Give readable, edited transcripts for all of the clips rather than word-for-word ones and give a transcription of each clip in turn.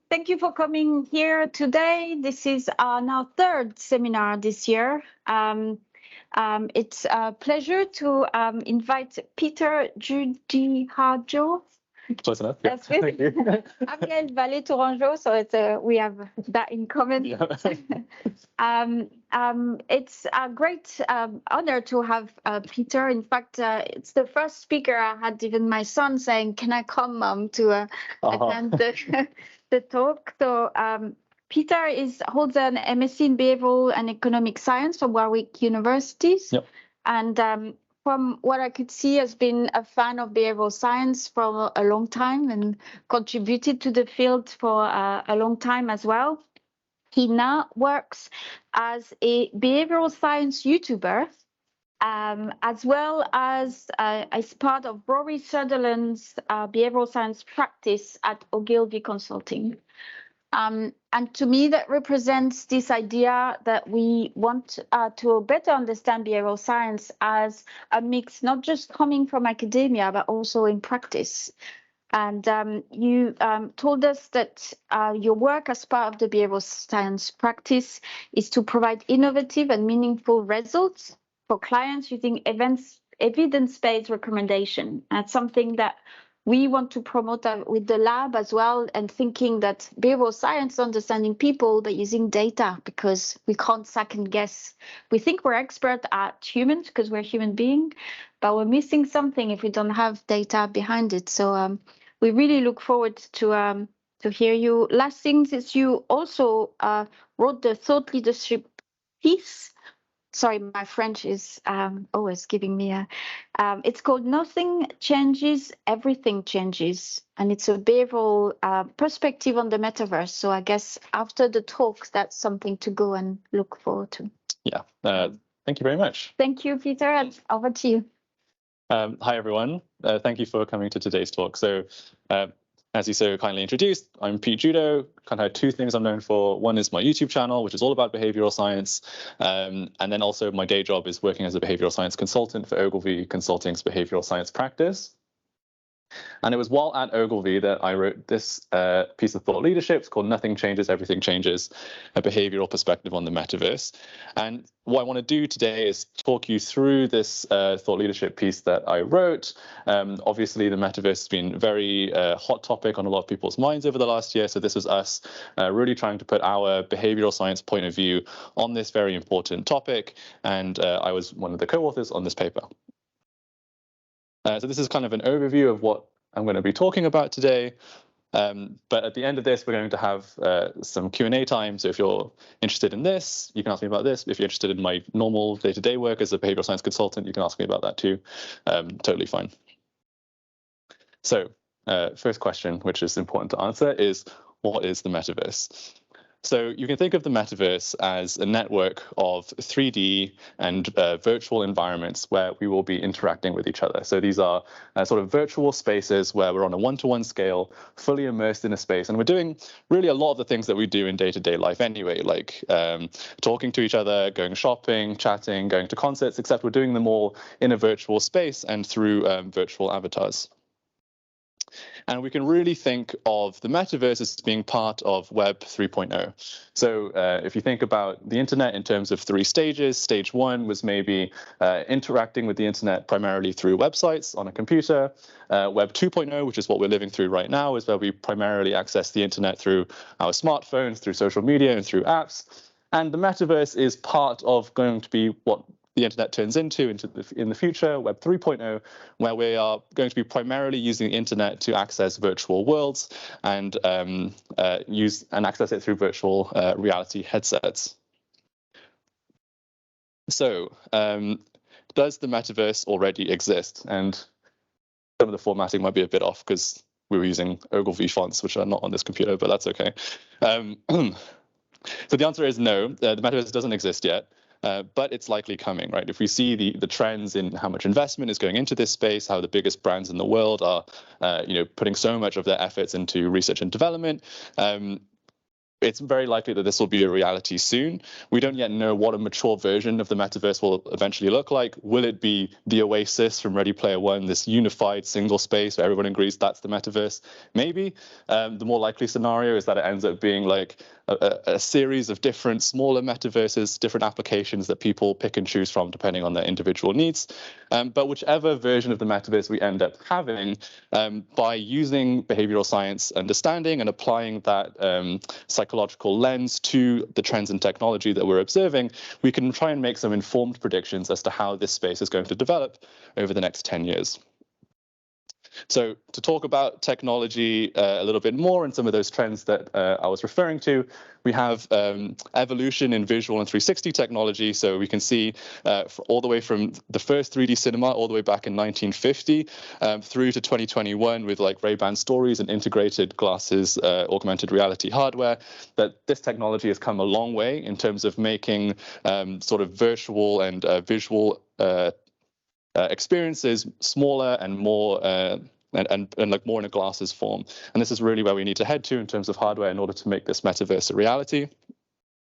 Thank you for coming here today. This is our third seminar this year. It's a pleasure to invite Peter Judodihardjo. Close enough. That's Yeah. good. Thank you. Ariel Vallée-Tourangeau, so it's we have that in common. Yeah. It's a great honor to have Peter. In fact, it's the first speaker I had even my son saying, "Can I come, Mom, to attend the talk?" So Peter holds an MSc in Behavioural and Economic Science from Warwick University. Yep. And from what I could see, has been a fan of behavioral science for a long time and contributed to the field for a long time as well. He now works as a behavioral science YouTuber, as well as part of Rory Sutherland's behavioral science practice at Ogilvy Consulting. And to me, that represents this idea that we want to better understand behavioral science as a mix, not just coming from academia, but also in practice. And you told us that your work as part of the behavioral science practice is to provide innovative and meaningful results for clients using evidence-based recommendation. That's something that we want to promote with the lab as well, and thinking that behavioral science, understanding people, but using data, because we can't second guess. We think we're expert at humans because we're human beings, but we're missing something if we don't have data behind it. So we really look forward to hear you. Last thing is you also wrote the thought leadership piece. Sorry, my French is always giving me a. It's called "Nothing Changes, Everything Changes," and it's a behavioral perspective on the metaverse. So I guess after the talk, that's something to go and look forward to. Yeah. Thank you very much. Thank you, Peter. And over to you. Hi, everyone. Thank you for coming to today's talk. So, as you so kindly introduced, I'm Pete Judo. Kind of two things I'm known for. One is my YouTube channel, which is all about behavioral science. And then also my day job is working as a behavioral science consultant for Ogilvy Consulting's Behavioural Science Practice. And it was while at Ogilvy that I wrote this piece of thought leadership. It's called "Nothing Changes, Everything Changes, a Behavioural Perspective on the Metaverse." And what I want to do today is talk you through this thought leadership piece that I wrote. Obviously, the metaverse has been a very hot topic on a lot of people's minds over the last year. So this was us really trying to put our behavioural science point of view on this very important topic. And I was one of the co-authors on this paper. So this is kind of an overview of what I'm going to be talking about today. But at the end of this, we're going to have some Q&A time. So if you're interested in this, you can ask me about this. If you're interested in my normal day-to-day work as a behavioral science consultant, you can ask me about that too. Totally fine. So first question, which is important to answer, is what is the metaverse? So you can think of the metaverse as a network of 3D and virtual environments where we will be interacting with each other. So these are sort of virtual spaces where we're on a one-to-one scale, fully immersed in a space. And we're doing really a lot of the things that we do in day-to-day life anyway, like talking to each other, going shopping, chatting, going to concerts, except we're doing them all in a virtual space and through virtual avatars. And we can really think of the metaverse as being part of Web 3.0. So if you think about the internet in terms of 3 stages, stage 1 was maybe interacting with the internet primarily through websites on a computer. Web 2.0, which is what we're living through right now, is where we primarily access the internet through our smartphones, through social media, and through apps. And the metaverse is part of going to be what the internet turns in the future, Web 3.0, where we are going to be primarily using the internet to access virtual worlds and access it through virtual reality headsets. So, does the metaverse already exist? And some of the formatting might be a bit off because we were using Ogilvy fonts, which are not on this computer, but that's okay. So the answer is no, the metaverse doesn't exist yet. But it's likely coming, right? If we see the trends in how much investment is going into this space, how the biggest brands in the world are, putting so much of their efforts into research and development, it's very likely that this will be a reality soon. We don't yet know what a mature version of the metaverse will eventually look like. Will it be the Oasis from Ready Player One, this unified single space where everyone agrees that's the metaverse? Maybe. The more likely scenario is that it ends up being like a series of different smaller metaverses, different applications that people pick and choose from depending on their individual needs. But whichever version of the metaverse we end up having, by using behavioral science understanding and applying that psychological lens to the trends in technology that we're observing, we can try and make some informed predictions as to how this space is going to develop over the next 10 years. So to talk about technology a little bit more and some of those trends that I was referring to, we have evolution in visual and 360 technology. So we can see all the way from the first 3D cinema all the way back in 1950 through to 2021 with like Ray-Ban stories and integrated glasses, augmented reality hardware, that this technology has come a long way in terms of making sort of virtual and visual experiences smaller and more and like more in a glasses form. And this is really where we need to head to in terms of hardware in order to make this metaverse a reality.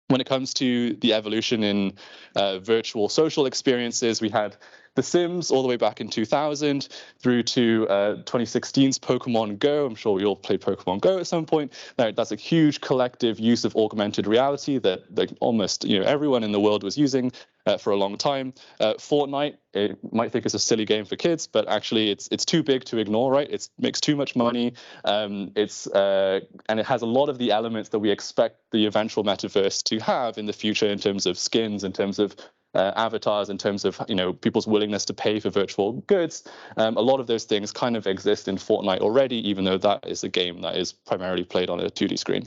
When it comes to the evolution in virtual social experiences, we had The Sims all the way back in 2000 through to 2016's Pokemon Go. I'm sure we all played Pokemon Go at some point. Now, that's a huge collective use of augmented reality that almost everyone in the world was using for a long time. Fortnite, it might think it's a silly game for kids, but actually it's too big to ignore, right? It makes too much money. And it has a lot of the elements that we expect the eventual metaverse to have in the future in terms of skins, in terms of avatars, in terms of people's willingness to pay for virtual goods. A lot of those things kind of exist in Fortnite already, even though that is a game that is primarily played on a 2D screen.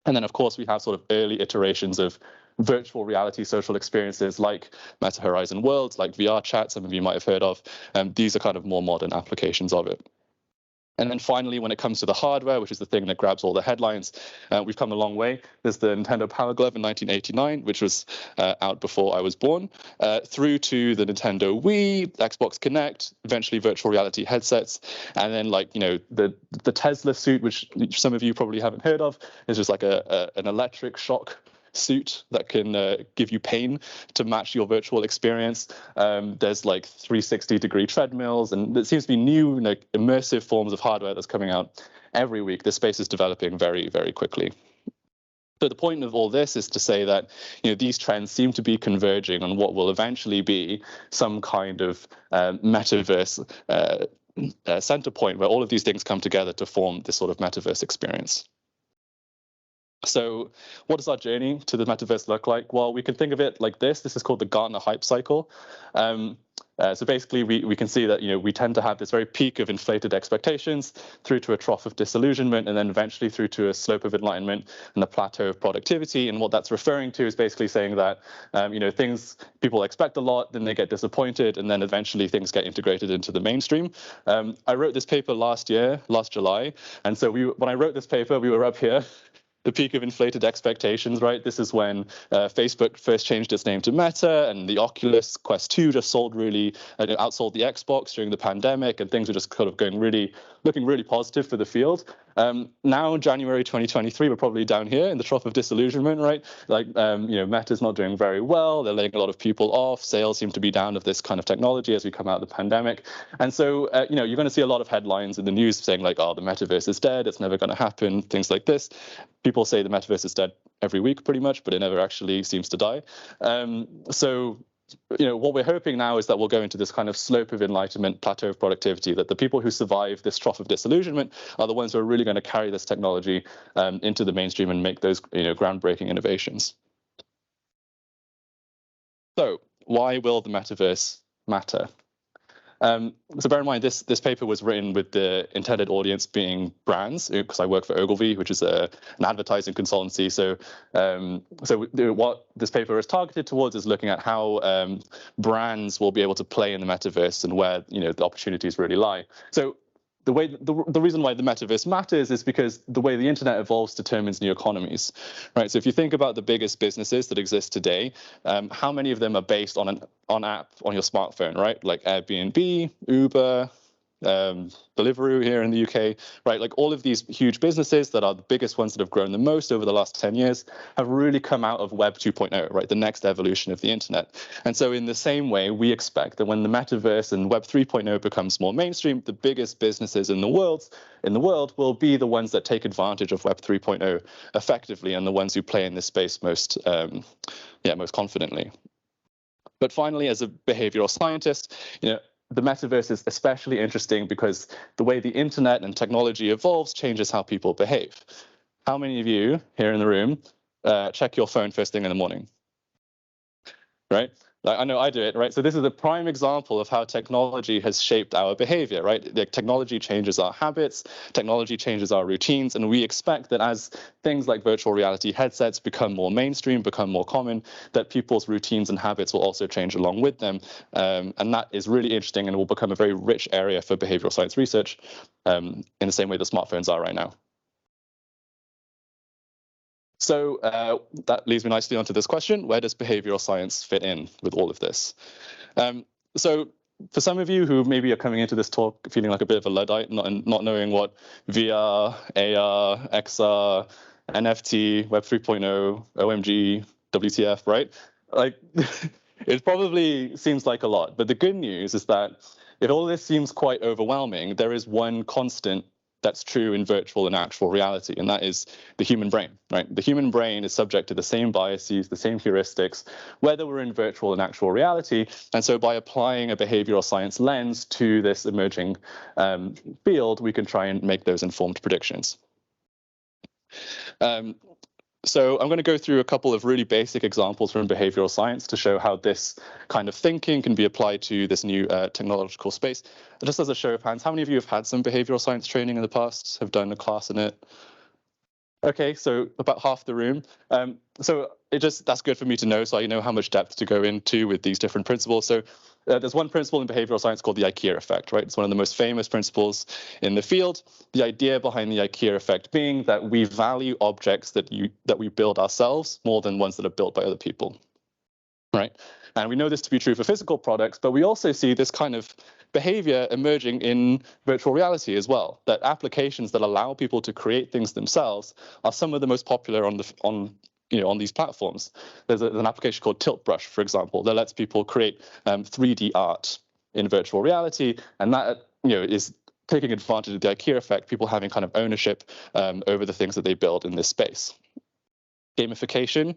And then, of course, we have sort of early iterations of virtual reality social experiences like Meta Horizon Worlds, like VR Chat, some of you might have heard of. These are kind of more modern applications of it. And then finally, when it comes to the hardware, which is the thing that grabs all the headlines, we've come a long way. There's the Nintendo Power Glove in 1989, which was out before I was born, through to the Nintendo Wii, Xbox Kinect, eventually virtual reality headsets, and then the Tesla suit, which some of you probably haven't heard of, is just like an electric shock suit that can give you pain to match your virtual experience. There's like 360-degree treadmills, and there seems to be new immersive forms of hardware that's coming out every week. This space is developing very, very quickly. So the point of all this is to say that these trends seem to be converging on what will eventually be some kind of metaverse center point where all of these things come together to form this sort of metaverse experience. So what does our journey to the metaverse look like? Well, we can think of it like this. This is called the Gartner hype cycle. So basically, we can see that we tend to have this very peak of inflated expectations through to a trough of disillusionment, and then eventually through to a slope of enlightenment and a plateau of productivity. And what that's referring to is basically saying that people expect a lot, then they get disappointed, and then eventually things get integrated into the mainstream. I wrote this paper last July, and so when I wrote this paper, we were up here. The peak of inflated expectations, right? This is when Facebook first changed its name to Meta, and the Oculus Quest 2 just outsold the Xbox during the pandemic, and things were just kind of looking really positive for the field. Now, January 2023, we're probably down here in the trough of disillusionment, right? Meta's not doing very well. They're laying a lot of people off. Sales seem to be down of this kind of technology as we come out of the pandemic. And so, you're going to see a lot of headlines in the news saying like, oh, the metaverse is dead. It's never going to happen. Things like this. People say the metaverse is dead every week pretty much, but it never actually seems to die. What we're hoping now is that we'll go into this kind of slope of enlightenment, plateau of productivity, that the people who survive this trough of disillusionment are the ones who are really going to carry this technology into the mainstream and make those groundbreaking innovations. So why will the metaverse matter? So bear in mind, this paper was written with the intended audience being brands, because I work for Ogilvy, which is an advertising consultancy. So what this paper is targeted towards is looking at how brands will be able to play in the metaverse and where the opportunities really lie. So the reason why the metaverse matters is because the way the internet evolves determines new economies, right? So if you think about the biggest businesses that exist today, how many of them are based on an app on your smartphone, right? Like Airbnb, Uber, Deliveroo here in the UK, right? Like all of these huge businesses that are the biggest ones that have grown the most over the last 10 years have really come out of Web 2.0, right? The next evolution of the internet. And so in the same way, we expect that when the metaverse and Web 3.0 becomes more mainstream, the biggest businesses in the world will be the ones that take advantage of Web 3.0 effectively and the ones who play in this space most confidently. But finally, as a behavioral scientist, the metaverse is especially interesting because the way the internet and technology evolves changes how people behave. How many of you here in the room check your phone first thing in the morning? Right? I know I do it, right? So this is a prime example of how technology has shaped our behavior, right? The technology changes our habits, technology changes our routines, and we expect that as things like virtual reality headsets become more mainstream, become more common, that people's routines and habits will also change along with them. And that is really interesting and will become a very rich area for behavioral science research in the same way that smartphones are right now. So that leads me nicely onto this question: where does behavioral science fit in with all of this? So for some of you who maybe are coming into this talk feeling like a bit of a Luddite, not knowing what VR, AR, XR, NFT, Web 3.0, OMG, WTF, right? Like, it probably seems like a lot. But the good news is that if all this seems quite overwhelming, there is one constant that's true in virtual and actual reality, and that is the human brain, right? The human brain is subject to the same biases, the same heuristics, whether we're in virtual and actual reality. And so by applying a behavioral science lens to this emerging field, we can try and make those informed predictions. So I'm going to go through a couple of really basic examples from behavioral science to show how this kind of thinking can be applied to this new technological space. Just as a show of hands, how many of you have had some behavioral science training in the past, have done a class in it? Okay, so about half the room. So that's good for me to know, so I know how much depth to go into with these different principles. So there's one principle in behavioral science called the IKEA effect, right? It's one of the most famous principles in the field. The idea behind the IKEA effect being that we value objects that we build ourselves more than ones that are built by other people, right? And we know this to be true for physical products, but we also see this kind of behavior emerging in virtual reality as well, that applications that allow people to create things themselves are some of the most popular on these platforms. There's an application called Tilt Brush, for example, that lets people create 3D art in virtual reality, and that is taking advantage of the IKEA effect, people having kind of ownership over the things that they build in this space. Gamification.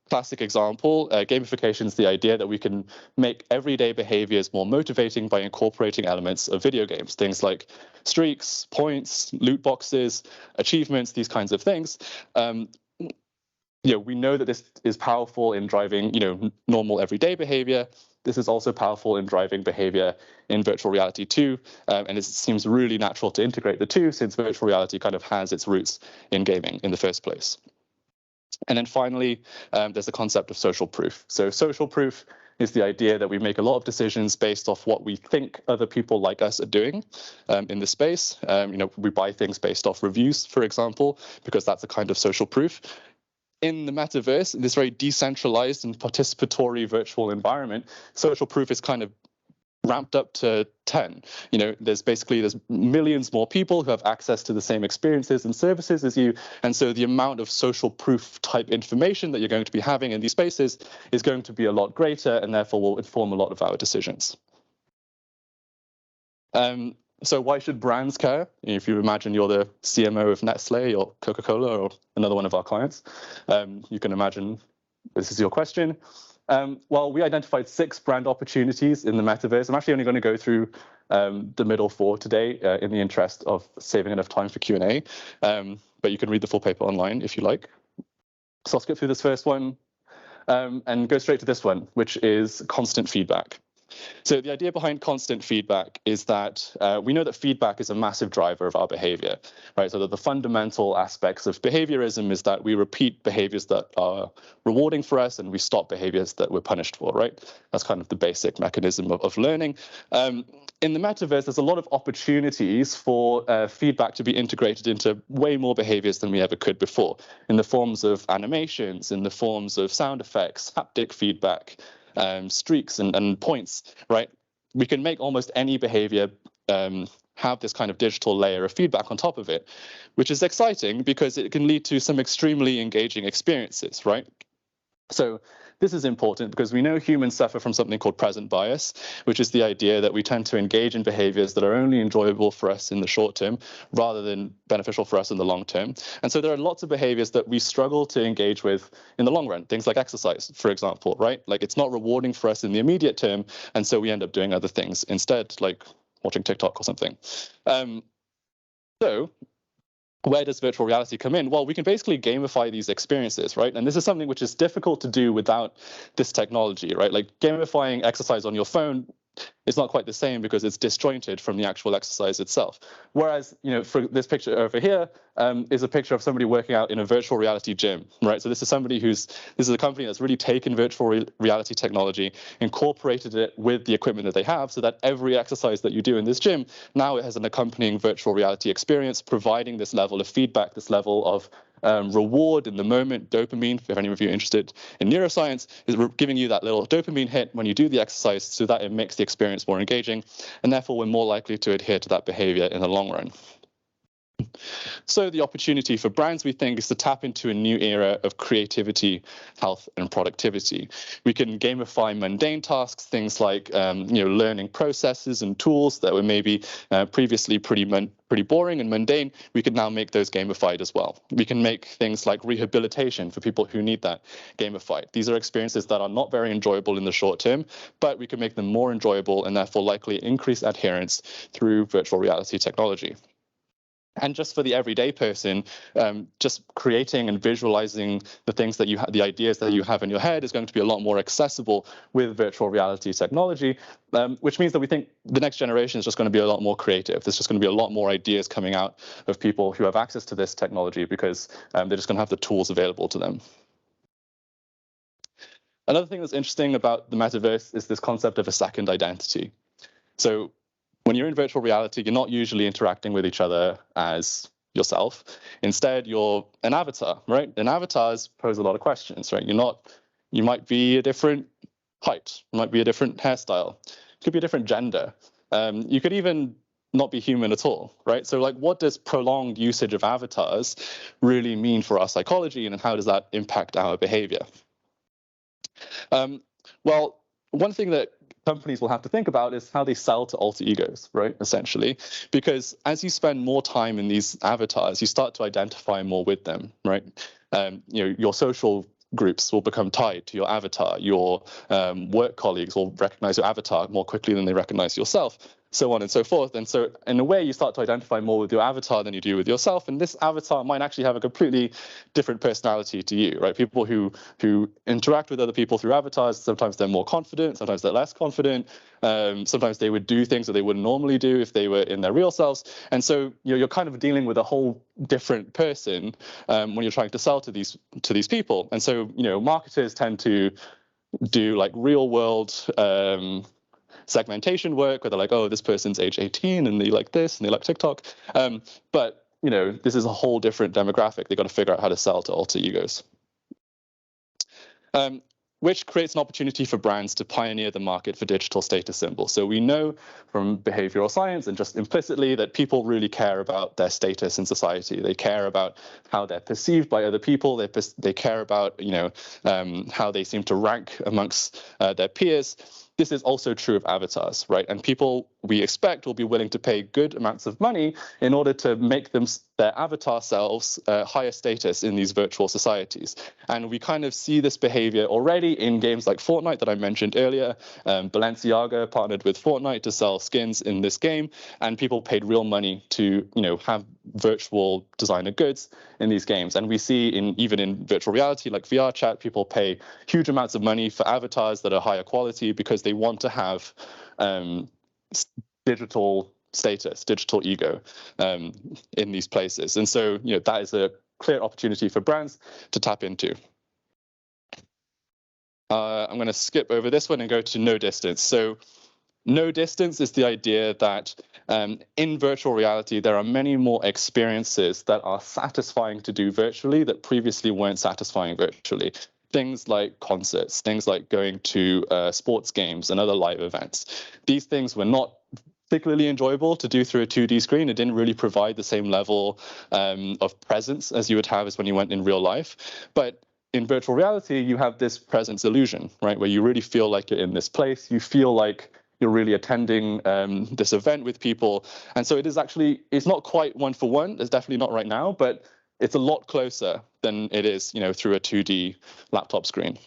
Classic example, gamification is the idea that we can make everyday behaviors more motivating by incorporating elements of video games, things like streaks, points, loot boxes, achievements, these kinds of things. We know that this is powerful in driving, normal everyday behavior. This is also powerful in driving behavior in virtual reality too, and it seems really natural to integrate the two, since virtual reality kind of has its roots in gaming in the first place. And then finally, there's the concept of social proof. So social proof is the idea that we make a lot of decisions based off what we think other people like us are doing in the space. We buy things based off reviews, for example, because that's a kind of social proof. In the metaverse, in this very decentralized and participatory virtual environment, social proof is kind of ramped up to 10. There's millions more people who have access to the same experiences and services as you, and so the amount of social proof type information that you're going to be having in these spaces is going to be a lot greater, and therefore will inform a lot of our decisions. So why should brands care? If you imagine you're the CMO of Nestle or Coca-Cola or another one of our clients, you can imagine this is your question. Well, we identified 6 brand opportunities in the metaverse. I'm actually only going to go through the middle 4 today in the interest of saving enough time for Q&A, but you can read the full paper online if you like. So I'll skip through this first one and go straight to this one, which is constant feedback. So the idea behind constant feedback is that we know that feedback is a massive driver of our behavior, right? So that the fundamental aspects of behaviorism is that we repeat behaviors that are rewarding for us and we stop behaviors that we're punished for, right? That's kind of the basic mechanism of learning. In the metaverse, there's a lot of opportunities for feedback to be integrated into way more behaviors than we ever could before, in the forms of animations, in the forms of sound effects, haptic feedback, streaks and points, right? We can make almost any behavior have this kind of digital layer of feedback on top of it, which is exciting because it can lead to some extremely engaging experiences, right? So this is important because we know humans suffer from something called present bias, which is the idea that we tend to engage in behaviors that are only enjoyable for us in the short term rather than beneficial for us in the long term. And so there are lots of behaviors that we struggle to engage with in the long run, things like exercise, for example, right? Like it's not rewarding for us in the immediate term, and so we end up doing other things instead, like watching TikTok or something. So where does virtual reality come in? Well, we can basically gamify these experiences, right? And this is something which is difficult to do without this technology, right? Like gamifying exercise on your phone is not quite the same because it's disjointed from the actual exercise itself. Whereas, you know, for this picture over here is a picture of somebody working out in a virtual reality gym, right? So this is somebody this is a company that's really taken virtual reality technology, incorporated it with the equipment that they have so that every exercise that you do in this gym, now it has an accompanying virtual reality experience, providing this level of feedback, this level of reward in the moment, dopamine, if any of you are interested in neuroscience, is giving you that little dopamine hit when you do the exercise so that it makes the experience more engaging, and therefore we're more likely to adhere to that behavior in the long run. So the opportunity for brands, we think, is to tap into a new era of creativity, health, and productivity. We can gamify mundane tasks, things like learning processes and tools that were maybe previously pretty boring and mundane. We could now make those gamified as well. We can make things like rehabilitation for people who need that gamified. These are experiences that are not very enjoyable in the short term, but we can make them more enjoyable and therefore likely increase adherence through virtual reality technology. And just for the everyday person, just creating and visualizing the things that the ideas that you have in your head is going to be a lot more accessible with virtual reality technology, which means that we think the next generation is just going to be a lot more creative. There's just going to be a lot more ideas coming out of people who have access to this technology because they're just going to have the tools available to them. Another thing that's interesting about the metaverse is this concept of a second identity. So when you're in virtual reality, you're not usually interacting with each other as yourself. Instead, you're an avatar, right? And avatars pose a lot of questions, right? You might be a different height, you might be a different hairstyle, you could be a different gender. You could even not be human at all, right? So like, what does prolonged usage of avatars really mean for our psychology, and how does that impact our behavior? Well, one thing that companies will have to think about is how they sell to alter egos, right, essentially, because as you spend more time in these avatars, you start to identify more with them, right? Your social groups will become tied to your avatar. Your work colleagues will recognize your avatar more quickly than they recognize yourself, so on and so forth. And so in a way, you start to identify more with your avatar than you do with yourself. And this avatar might actually have a completely different personality to you, right? People who interact with other people through avatars, sometimes they're more confident, sometimes they're less confident. Sometimes they would do things that they wouldn't normally do if they were in their real selves. And so you're kind of dealing with a whole different person when you're trying to sell to these people. And so marketers tend to do like real world segmentation work where they're like, oh, this person's age 18 and they like this and they like TikTok. But this is a whole different demographic. They've got to figure out how to sell to alter egos. Which creates an opportunity for brands to pioneer the market for digital status symbols. So we know from behavioral science and just implicitly that people really care about their status in society. They care about how they're perceived by other people. They care about how they seem to rank amongst their peers. This is also true of avatars, right? And people, we expect, will be willing to pay good amounts of money in order to make their avatar selves higher status in these virtual societies. And we kind of see this behavior already in games like Fortnite that I mentioned earlier. Balenciaga partnered with Fortnite to sell skins in this game, and people paid real money to have virtual designer goods in these games. And we see even in virtual reality like VR chat, people pay huge amounts of money for avatars that are higher quality because they want to have digital status, digital ego in these places. And so that is a clear opportunity for brands to tap into. I'm going to skip over this one and go to no distance. So no distance is the idea that in virtual reality, there are many more experiences that are satisfying to do virtually that previously weren't satisfying virtually. Things like concerts, things like going to sports games and other live events. These things were not particularly enjoyable to do through a 2D screen. It didn't really provide the same level of presence as you would have as when you went in real life. But in virtual reality, you have this presence illusion, right, where you really feel like you're in this place. You feel like you're really attending this event with people. And so it is actually, it's not quite one for one. It's definitely not right now, but it's a lot closer than it is, through a 2D laptop screen.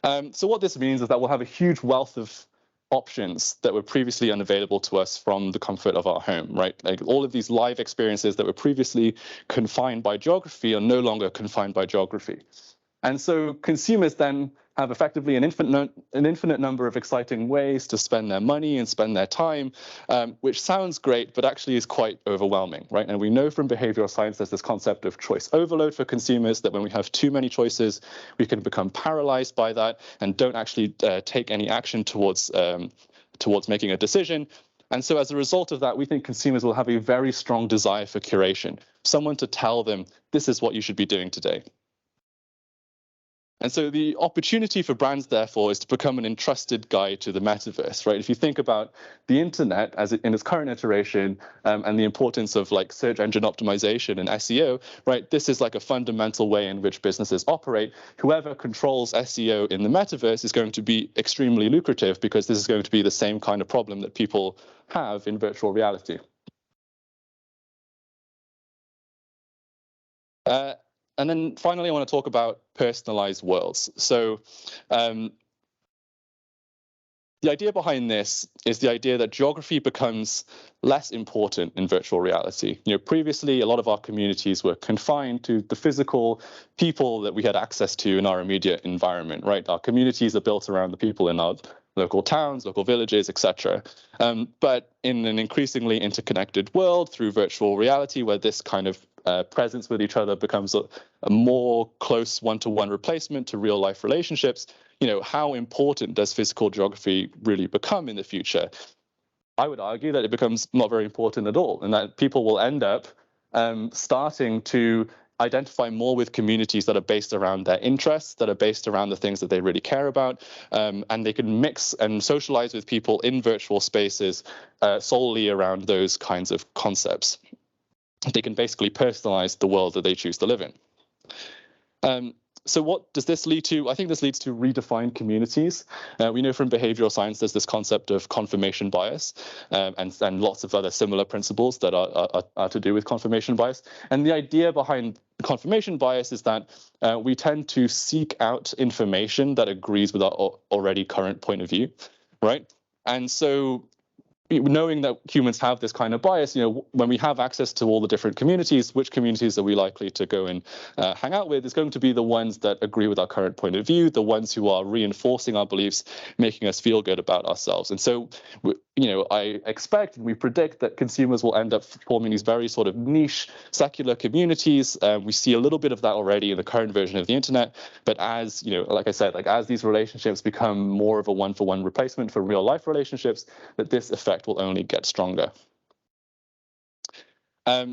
So what this means is that we'll have a huge wealth of options that were previously unavailable to us from the comfort of our home, right? Like all of these live experiences that were previously confined by geography are no longer confined by geography. And so consumers then have effectively an infinite number of exciting ways to spend their money and spend their time, which sounds great, but actually is quite overwhelming, right? And we know from behavioral science there's this concept of choice overload for consumers, that when we have too many choices, we can become paralyzed by that and don't actually take any action towards making a decision. And so as a result of that, we think consumers will have a very strong desire for curation, someone to tell them, this is what you should be doing today. And so the opportunity for brands, therefore, is to become an entrusted guide to the metaverse, right? If you think about the internet in its current iteration and the importance of like search engine optimization and SEO, right? This is like a fundamental way in which businesses operate. Whoever controls SEO in the metaverse is going to be extremely lucrative, because this is going to be the same kind of problem that people have in virtual reality. And then finally, I want to talk about personalized worlds. So the idea behind this is the idea that geography becomes less important in virtual reality. Previously, a lot of our communities were confined to the physical people that we had access to in our immediate environment, right? Our communities are built around the people in our local towns, local villages, etc. But in an increasingly interconnected world through virtual reality, where this kind of presence with each other becomes a more close one-to-one replacement to real-life relationships, how important does physical geography really become in the future? I would argue that it becomes not very important at all, and that people will end up starting to identify more with communities that are based around their interests, that are based around the things that they really care about, and they can mix and socialize with people in virtual spaces solely around those kinds of concepts. They can basically personalize the world that they choose to live in. So what does this lead to? I think this leads to redefined communities. We know from behavioral science there's this concept of confirmation bias and lots of other similar principles that are to do with confirmation bias. And the idea behind confirmation bias is that we tend to seek out information that agrees with our already current point of view, right? And so knowing that humans have this kind of bias, when we have access to all the different communities, which communities are we likely to go and hang out with is going to be the ones that agree with our current point of view, the ones who are reinforcing our beliefs, making us feel good about ourselves. And so, I expect, we predict that consumers will end up forming these very sort of niche secular communities. We see a little bit of that already in the current version of the internet. But as, like I said, as these relationships become more of a one-for-one replacement for real life relationships, that this effect will only get stronger.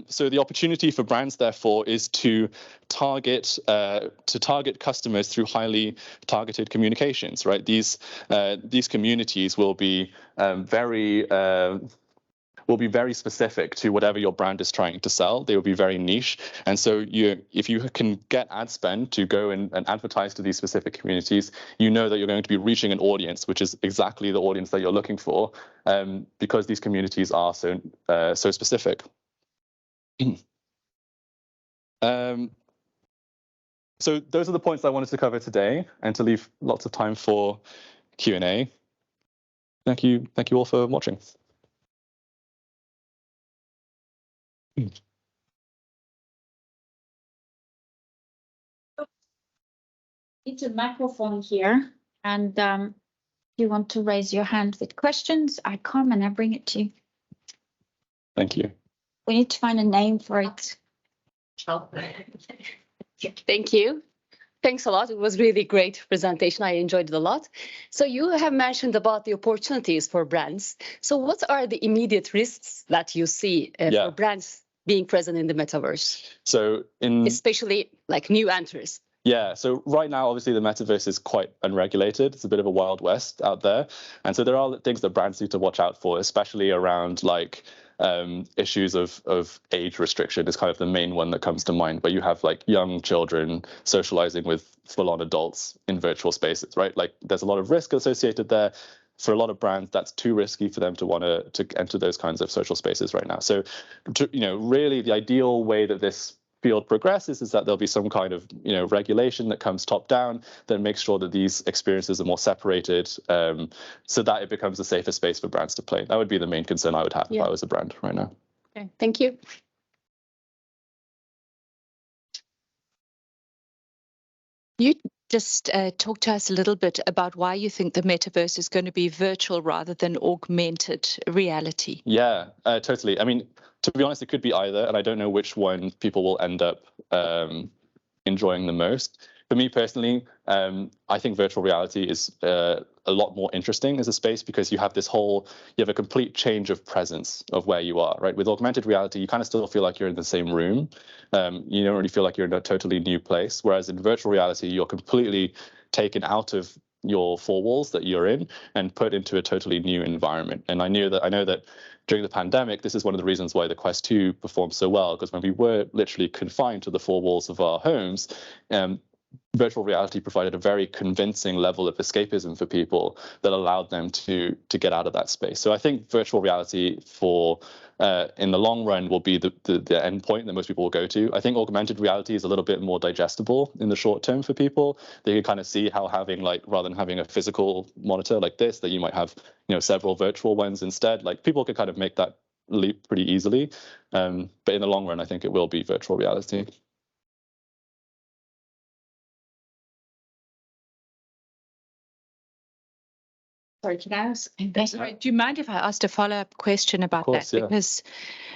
So the opportunity for brands, therefore, is to target customers through highly targeted communications. Right? These communities will be very specific to whatever your brand is trying to sell. They will be very niche. And so if you can get ad spend to go and advertise to these specific communities, you know that you're going to be reaching an audience, which is exactly the audience that you're looking for, because these communities are so specific. So those are the points I wanted to cover today, and to leave lots of time for Q&A. Thank you all for watching. It's a microphone here, and if you want to raise your hand with questions, I come and I bring it to you. Thank you. We need to find a name for it. Thank you. Thanks a lot. It was really great presentation. I enjoyed it a lot. So you have mentioned about the opportunities for brands. So what are the immediate risks that you see for brands being present in the metaverse? So especially like new entries. Yeah, so right now, obviously, the metaverse is quite unregulated. It's a bit of a wild west out there. And so there are things that brands need to watch out for, especially around like issues of age restriction is kind of the main one that comes to mind, where you have like young children socializing with full-on adults in virtual spaces, right? Like there's a lot of risk associated there. For a lot of brands, that's too risky for them to want to enter those kinds of social spaces right now. So, really the ideal way that this field progresses is that there'll be some kind of regulation that comes top down that makes sure that these experiences are more separated, so that it becomes a safer space for brands to play. That would be the main concern I would have if I was a brand right now. Okay, thank you. You just talk to us a little bit about why you think the metaverse is going to be virtual rather than augmented reality. Yeah, totally. I mean, to be honest, it could be either, and I don't know which one people will end up enjoying the most. For me personally, I think virtual reality is a lot more interesting as a space because you have a complete change of presence of where you are, right? With augmented reality, you kind of still feel like you're in the same room. You don't really feel like you're in a totally new place. Whereas in virtual reality, you're completely taken out of your four walls that you're in and put into a totally new environment. And I know that during the pandemic, this is one of the reasons why the Quest 2 performed so well, because when we were literally confined to the four walls of our homes, virtual reality provided a very convincing level of escapism for people that allowed them to get out of that space. So I think virtual reality in the long run will be the end point that most people will go to. I think augmented reality is a little bit more digestible in the short term for people. They can kind of see how rather than having a physical monitor like this, that you might have several virtual ones instead. Like people can kind of make that leap pretty easily. But in the long run, I think it will be virtual reality. Sorry, can I ask? Sorry, do you mind if I asked a follow-up question about that? Yeah. Because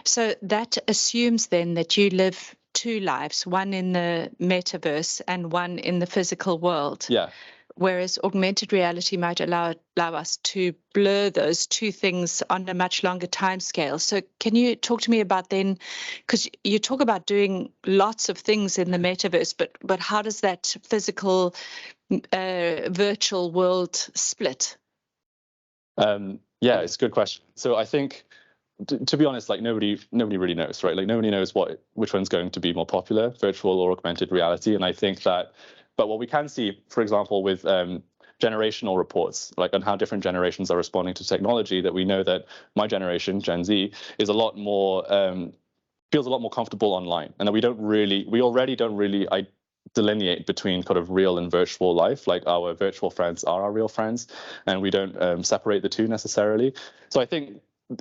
so that assumes then that you live two lives, one in the metaverse and one in the physical world. Yeah. Whereas augmented reality might allow us to blur those two things on a much longer time scale. So can you talk to me about then, because you talk about doing lots of things in the metaverse, but how does that physical virtual world split? Yeah, it's a good question. So I think, to be honest, like nobody really knows, right? Like nobody knows which one's going to be more popular, virtual or augmented reality. And I think that, but what we can see, for example, with generational reports, like on how different generations are responding to technology, that we know that my generation, Gen Z, is a lot more feels a lot more comfortable online, and that we already don't really delineate between kind of real and virtual life. Like our virtual friends are our real friends, and we don't separate the two necessarily. So I think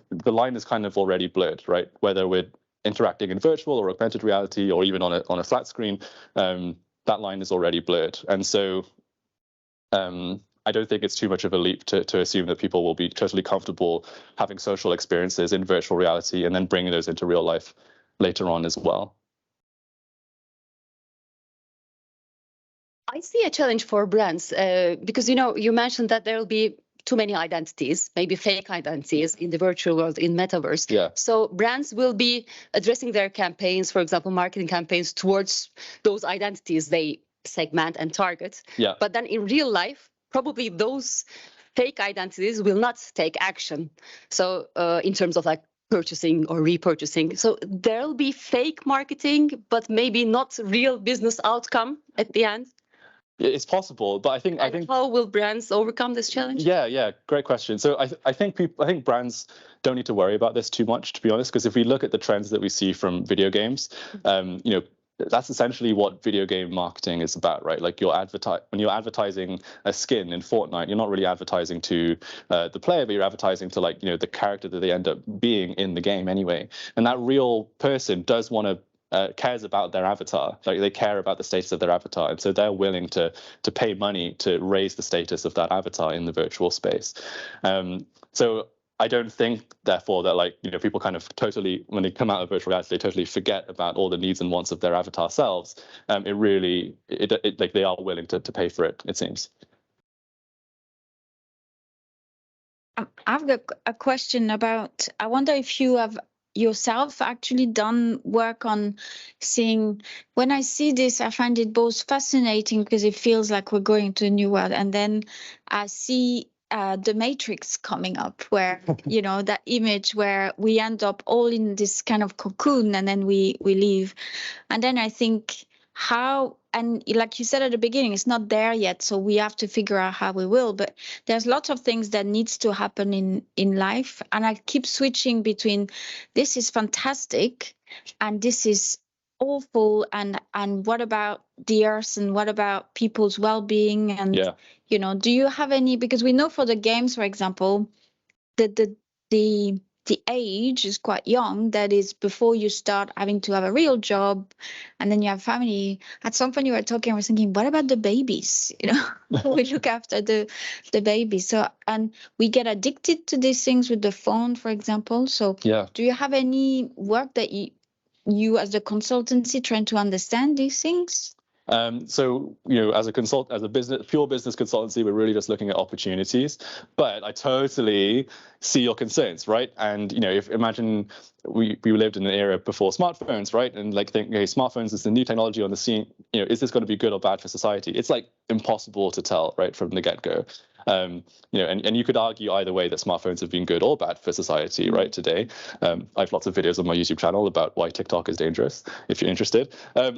the line is kind of already blurred, right? Whether we're interacting in virtual or augmented reality, or even on a flat screen, that line is already blurred. And so I don't think it's too much of a leap to assume that people will be totally comfortable having social experiences in virtual reality and then bringing those into real life later on as well. I see a challenge for brands because, you mentioned that there will be too many identities, maybe fake identities in the virtual world, in Metaverse. Yeah. So brands will be addressing their campaigns, for example, marketing campaigns towards those identities they segment and target. Yeah. But then in real life, probably those fake identities will not take action. So in terms of like purchasing or repurchasing. So there'll be fake marketing, but maybe not real business outcome at the end. It's possible, but I think how will brands overcome this challenge? Yeah, great question. So I think brands don't need to worry about this too much, to be honest, because if we look at the trends that we see from video games, that's essentially what video game marketing is about, right? Like when you're advertising a skin in Fortnite, you're not really advertising to the player, but you're advertising to the character that they end up being in the game anyway. And that real person does want to cares about their avatar. Like they care about the status of their avatar, and so they're willing to pay money to raise the status of that avatar in the virtual space. So I don't think, therefore, that people kind of totally, when they come out of virtual reality, they totally forget about all the needs and wants of their avatar selves. They are willing to pay for it, it seems. I've got a question about, I wonder if you yourself actually done work on seeing, when I see this, I find it both fascinating because it feels like we're going to a new world. And then I see the Matrix coming up, where, you know, that image where we end up all in this kind of cocoon and then we leave. And then I think how, and like you said at the beginning, it's not there yet, so we have to figure out how we will. But there's lots of things that needs to happen in life, and I keep switching between this is fantastic and this is awful, and what about the earth, and what about people's well-being, and you know, do you have any, because we know for the games, for example, the age is quite young. That is before you start having to have a real job, and then you have family. At some point you were talking, I was thinking, what about the babies? You know, we look after the babies. So, and we get addicted to these things with the phone, for example. So do you have any work that you as a consultancy trying to understand these things? So, you know, as a pure business consultancy, we're really just looking at opportunities. But I totally see your concerns, right? And, you know, imagine we lived in an era before smartphones, right? And like think, okay, smartphones is the new technology on the scene. You know, is this going to be good or bad for society? It's like impossible to tell, right, from the get-go. You know, and you could argue either way that smartphones have been good or bad for society, right, today. I have lots of videos on my YouTube channel about why TikTok is dangerous, if you're interested,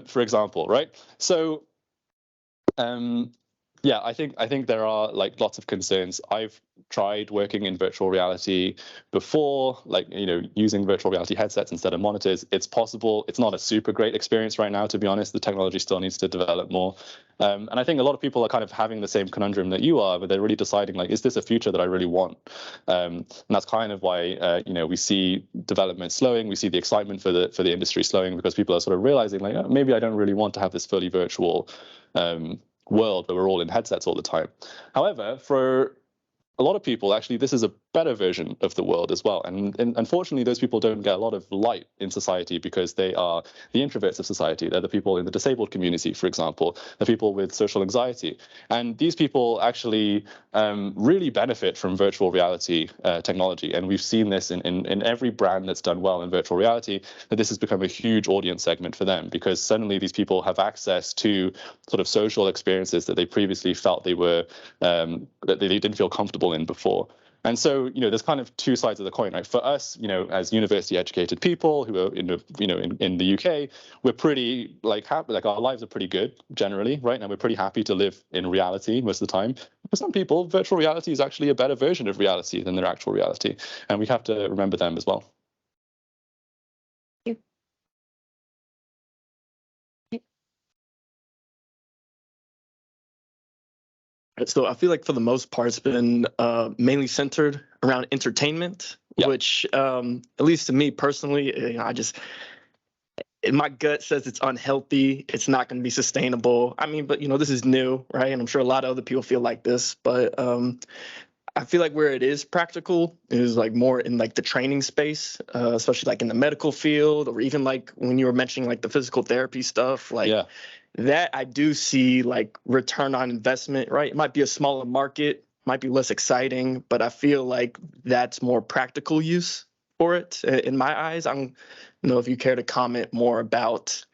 for example, right? So, yeah, I think there are like lots of concerns. I've tried working in virtual reality before, like, you know, using virtual reality headsets instead of monitors. It's possible. It's not a super great experience right now, to be honest. The technology still needs to develop more. And I think a lot of people are kind of having the same conundrum that you are, but they're really deciding, like, is this a future that I really want? And that's kind of why, you know, we see development slowing. We see the excitement for the industry slowing, because people are sort of realizing, like, oh, maybe I don't really want to have this fully virtual world where we're all in headsets all the time. However, for a lot of people, actually, this is a better version of the world as well. And unfortunately, those people don't get a lot of light in society because they are the introverts of society. They're the people in the disabled community, for example, the people with social anxiety. And these people actually really benefit from virtual reality technology. And we've seen this in every brand that's done well in virtual reality, that this has become a huge audience segment for them, because suddenly these people have access to sort of social experiences that they previously felt they were, that they didn't feel comfortable in before. And so, you know, there's kind of two sides of the coin, right? For us, you know, as university educated people who are in the UK, we're pretty like happy, like our lives are pretty good generally, right? And we're pretty happy to live in reality most of the time. For some people, virtual reality is actually a better version of reality than their actual reality. And we have to remember them as well. So I feel like for the most part, it's been mainly centered around entertainment, which at least to me personally, you know, my gut says it's unhealthy. It's not going to be sustainable. I mean, but, you know, this is new, right? And I'm sure a lot of other people feel like this. But I feel like where it is practical is like more in like the training space, especially like in the medical field, or even like when you were mentioning like the physical therapy stuff, like that I do see like return on investment, right? It might be a smaller market, might be less exciting, but I feel like that's more practical use for it in my eyes. I don't know if you care to comment more about,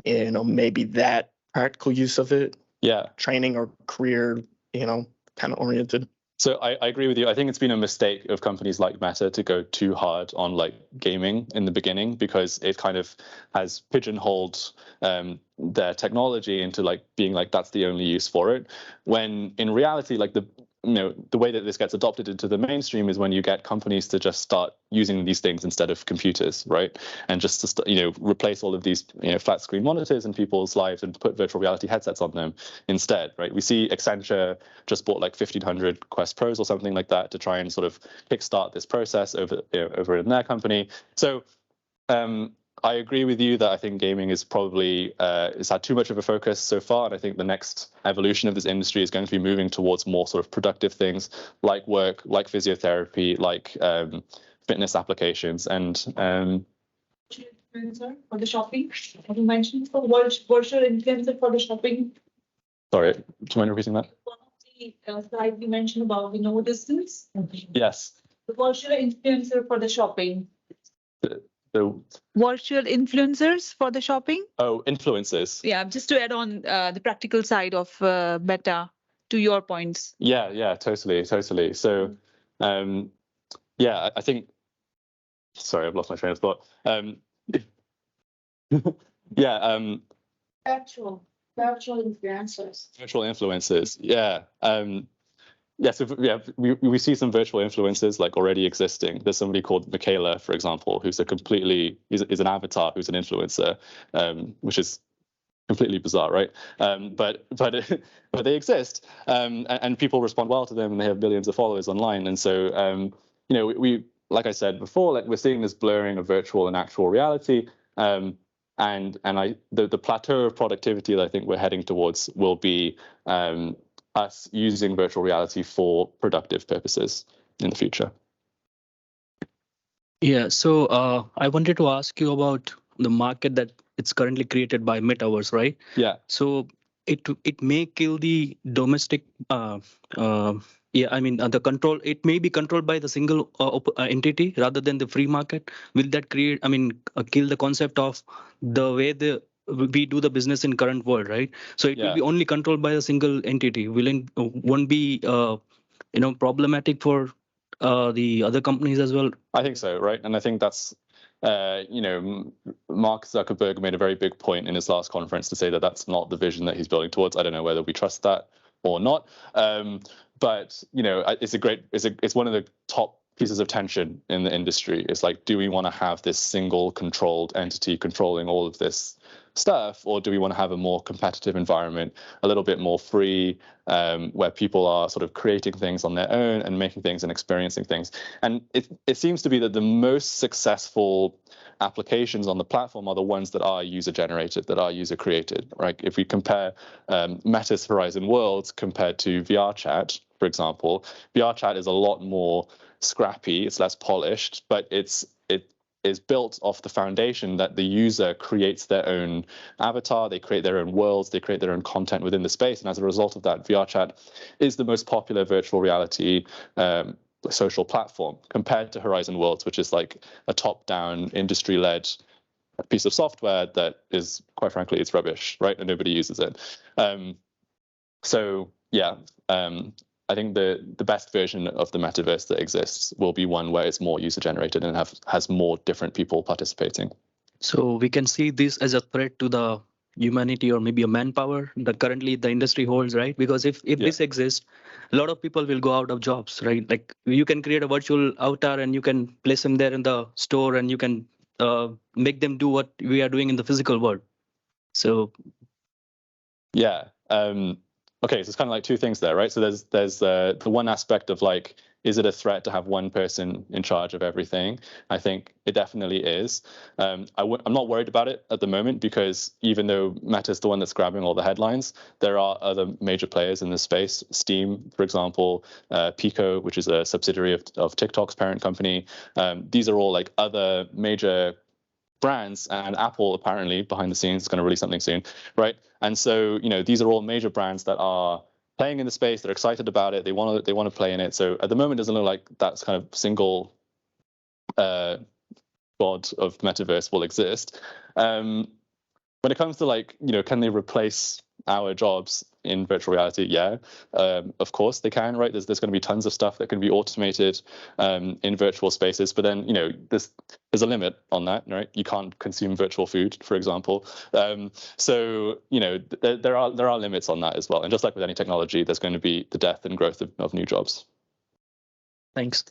you know, maybe that practical use of it. Yeah. Training or career, you know, kind of oriented. So I agree with you. I think it's been a mistake of companies like Meta to go too hard on like gaming in the beginning, because it kind of has pigeonholed their technology into like being like that's the only use for it. When in reality, like the way that this gets adopted into the mainstream is when you get companies to just start using these things instead of computers, right? And just to replace all of these flat screen monitors in people's lives and put virtual reality headsets on them instead, right? We see Accenture just bought like 1,500 Quest Pros or something like that to try and sort of kickstart this process over in their company. So I agree with you that I think gaming is probably has had too much of a focus so far, and I think the next evolution of this industry is going to be moving towards more sort of productive things like work, like physiotherapy, like fitness applications, and influencer for the shopping. Have you mentioned for virtual influencer for the shopping? Sorry, do you mind repeating that? One of the slides you mentioned about the no distance. Yes. The virtual influencer for the shopping. the Virtual influencers for the shopping? influencers. Yeah, just to add on the practical side of Meta to your points. Yeah, totally. So, yeah, I think. Sorry, I've lost my train of thought. Yeah. Virtual influencers. Virtual influencers. Yeah. Yeah, so we see some virtual influencers like already existing. There's somebody called Michaela, for example, who's is an avatar who's an influencer, which is completely bizarre, right? But they exist, and people respond well to them, and they have millions of followers online. And so we like I said before, like we're seeing this blurring of virtual and actual reality. And the plateau of productivity that I think we're heading towards will be us using virtual reality for productive purposes in the future. Yeah, so I wanted to ask you about the market that it's currently created by Metaverse, right? Yeah. So it may kill the domestic. The control. It may be controlled by the single entity rather than the free market. Will that create? Kill the concept of the way we do the business in current world, right? So it will be only controlled by a single entity. Won't be problematic for the other companies as well? I think so, right? And I think that's Mark Zuckerberg made a very big point in his last conference to say that that's not the vision that he's building towards. I don't know whether we trust that or not, but it's one of the top pieces of tension in the industry. It's like, do we want to have this single controlled entity controlling all of this stuff, or do we want to have a more competitive environment, a little bit more free, where people are sort of creating things on their own and making things and experiencing things? And it seems to be that the most successful applications on the platform are the ones that are user generated, that are user created, right? If we compare Meta's Horizon Worlds compared to VR chat, for example, VR chat is a lot more scrappy, it's less polished, but it is built off the foundation that the user creates their own avatar, they create their own worlds, they create their own content within the space. And as a result of that, VR chat is the most popular virtual reality social platform compared to Horizon Worlds, which is like a top-down industry-led piece of software that is, quite frankly, it's rubbish, right? And nobody uses it. I think the best version of the metaverse that exists will be one where it's more user generated and has more different people participating. So we can see this as a threat to the humanity or maybe a manpower that currently the industry holds, right? Because if this exists, a lot of people will go out of jobs, right? Like you can create a virtual avatar and you can place them there in the store and you can make them do what we are doing in the physical world. So yeah. Okay, so it's kind of like two things there, right? So there's the one aspect of like, is it a threat to have one person in charge of everything? I think it definitely is. I'm not worried about it at the moment because even though Meta is the one that's grabbing all the headlines, there are other major players in this space. Steam, for example, Pico, which is a subsidiary of TikTok's parent company. These are all like other major brands, and Apple apparently behind the scenes is going to release something soon, right? And so these are all major brands that are playing in the space. They're excited about it. They want to play in it. So at the moment, it doesn't look like that's kind of single god of metaverse will exist. When it comes to like can they replace our jobs in virtual reality? Yeah, of course they can, right? There's going to be tons of stuff that can be automated in virtual spaces, but then there's a limit on that, right? You can't consume virtual food, for example. So there are limits on that as well. And just like with any technology, there's going to be the death and growth of new jobs. Thanks.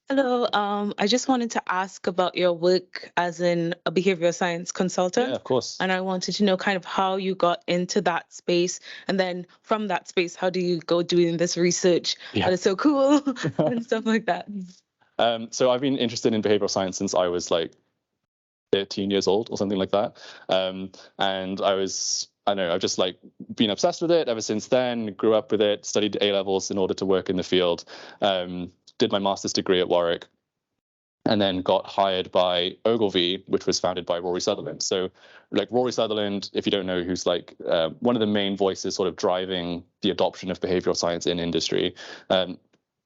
Hello, I just wanted to ask about your work as a behavioral science consultant. Yeah, of course. And I wanted to know kind of how you got into that space. And then from that space, how do you go doing this research that is so cool and stuff like that? So I've been interested in behavioral science since I was like 13 years old or something like that. And I've just like been obsessed with it ever since then, grew up with it, studied A-levels in order to work in the field. Did my master's degree at Warwick, and then got hired by Ogilvy, which was founded by Rory Sutherland. So like Rory Sutherland, if you don't know, who's like one of the main voices sort of driving the adoption of behavioral science in industry.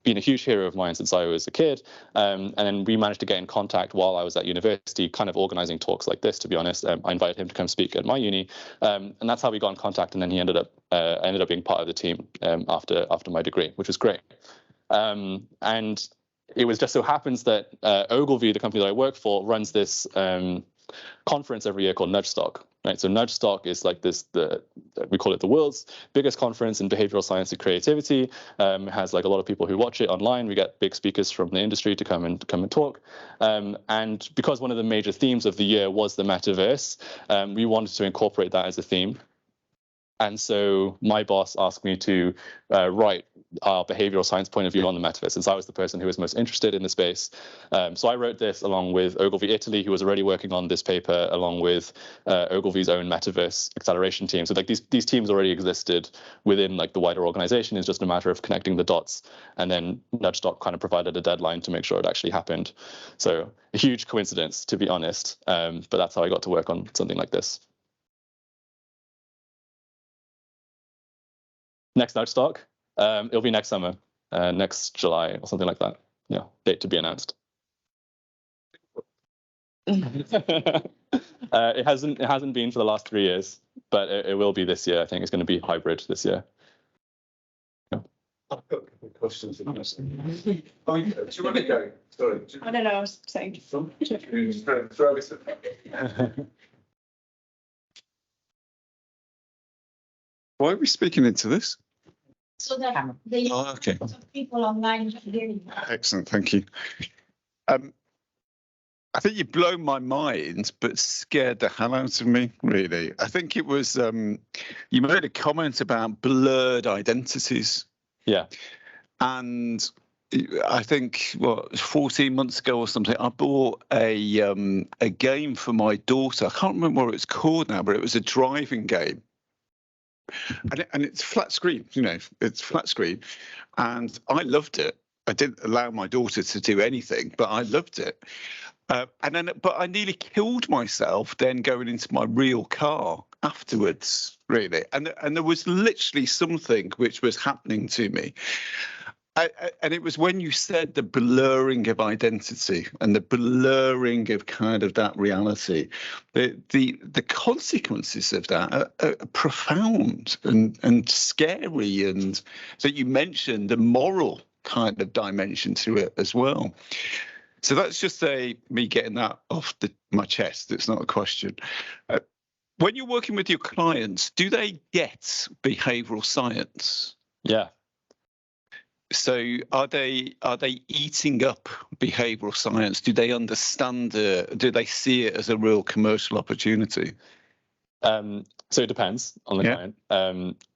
been a huge hero of mine since I was a kid. And then we managed to get in contact while I was at university, kind of organizing talks like this, to be honest. I invited him to come speak at my uni. And that's how we got in contact. And then he ended up being part of the team after my degree, which was great. And it was just so happens that Ogilvy, the company that I work for, runs this conference every year called Nudgestock. Right, so Nudgestock is like we call it the world's biggest conference in behavioral science and creativity. It has like a lot of people who watch it online. We get big speakers from the industry to come and talk. And because one of the major themes of the year was the metaverse, we wanted to incorporate that as a theme. And so my boss asked me to write our behavioral science point of view on the metaverse, since I was the person who was most interested in the space. So I wrote this along with Ogilvy Italy, who was already working on this paper, along with Ogilvy's own metaverse acceleration team. So like these teams already existed within like the wider organization. It's just a matter of connecting the dots. And then Nudgestock kind of provided a deadline to make sure it actually happened. So a huge coincidence, to be honest. But that's how I got to work on something like this. Next Nudgestock, it'll be next summer, next July or something like that. Yeah, date to be announced. It hasn't been for the last 3 years, but it will be this year. I think it's going to be hybrid this year. Yeah. I've got a couple of questions. Do you want to go? Sorry. I don't know. I was saying. Throw it. Why are we speaking into this? So that the okay. People online can hear you. Excellent, thank you. I think you blow my mind, but scared the hell out of me, really. I think it was, you made a comment about blurred identities. Yeah. And I think, 14 months ago or something, I bought a game for my daughter. I can't remember what it's called now, but it was a driving game. And it's flat screen, it's flat screen. And I loved it. I didn't allow my daughter to do anything, but I loved it. But I nearly killed myself then going into my real car afterwards, really. And there was literally something which was happening to me. And it was when you said the blurring of identity and the blurring of kind of that reality, the consequences of that are profound and scary. And that you mentioned the moral kind of dimension to it as well. So that's just me getting that off my chest. It's not a question. When you're working with your clients, do they get behavioural science? Yeah. So are they eating up behavioural science? Do they understand it? Do they see it as a real commercial opportunity? So it depends on the client.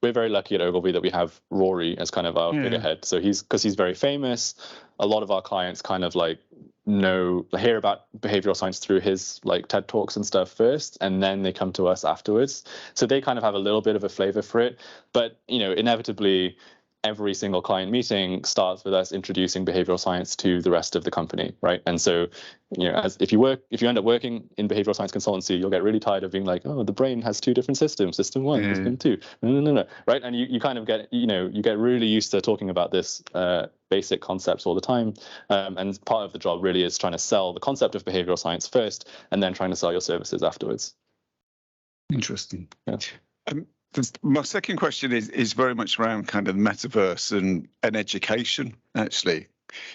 We're very lucky at Ogilvy that we have Rory as kind of our figurehead. So because he's very famous, a lot of our clients kind of like hear about behavioral science through his like TED Talks and stuff first, and then they come to us afterwards. So they kind of have a little bit of a flavor for it. But inevitably, every single client meeting starts with us introducing behavioral science to the rest of the company, right? And so, if you end up working in behavioral science consultancy, you'll get really tired of being like, oh, the brain has 2 different systems, system 1, system 2. No, right? And you kind of get, you get really used to talking about this basic concepts all the time. And part of the job really is trying to sell the concept of behavioral science first, and then trying to sell your services afterwards. Interesting. Yeah. My second question is very much around kind of metaverse and education, actually,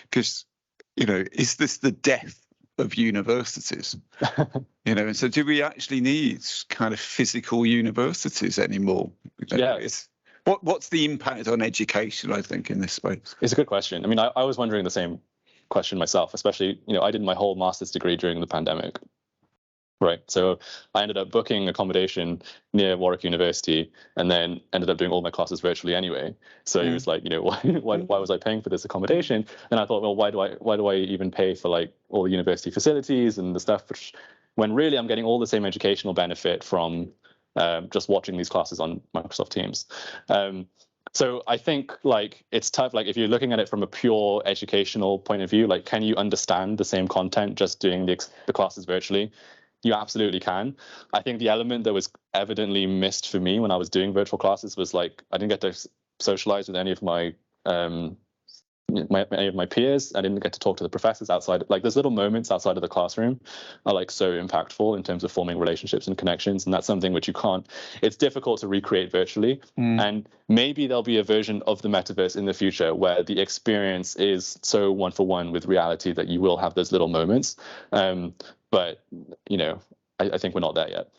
because, is this the death of universities? And so do we actually need kind of physical universities anymore? What's the impact on education, I think, in this space? It's a good question. I mean, I was wondering the same question myself, especially, I did my whole master's degree during the pandemic. Right. So I ended up booking accommodation near Warwick University and then ended up doing all my classes virtually anyway. So it was like, why was I paying for this accommodation? And I thought, well, why do I even pay for like all the university facilities and the stuff, when really I'm getting all the same educational benefit from just watching these classes on Microsoft Teams. So I think like it's tough. Like if you're looking at it from a pure educational point of view, like can you understand the same content just doing the classes virtually? You absolutely can. I think the element that was evidently missed for me when I was doing virtual classes was like I didn't get to socialize with any of my many of my peers. I didn't get to talk to the professors outside. Like, those little moments outside of the classroom are like so impactful in terms of forming relationships and connections. And that's something which you can't, it's difficult to recreate virtually. And maybe there'll be a version of the metaverse in the future where the experience is so one-for-one with reality that you will have those little moments. But, you know, I think we're not there yet.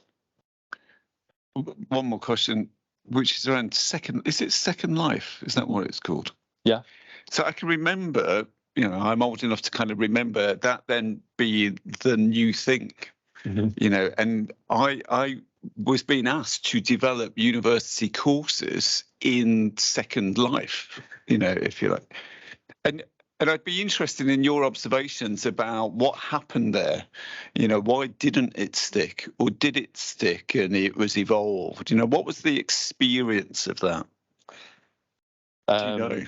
One more question, which is around is it Second Life? Is that what it's called? Yeah. So I can remember, you know, I'm old enough to kind of remember that then being the new thing, you know, and I was being asked to develop university courses in Second Life, you know, if you like. And I'd be interested in your observations about what happened there. You know, why didn't it stick, or did it stick and it was evolved? You know, what was the experience of that? Do you know?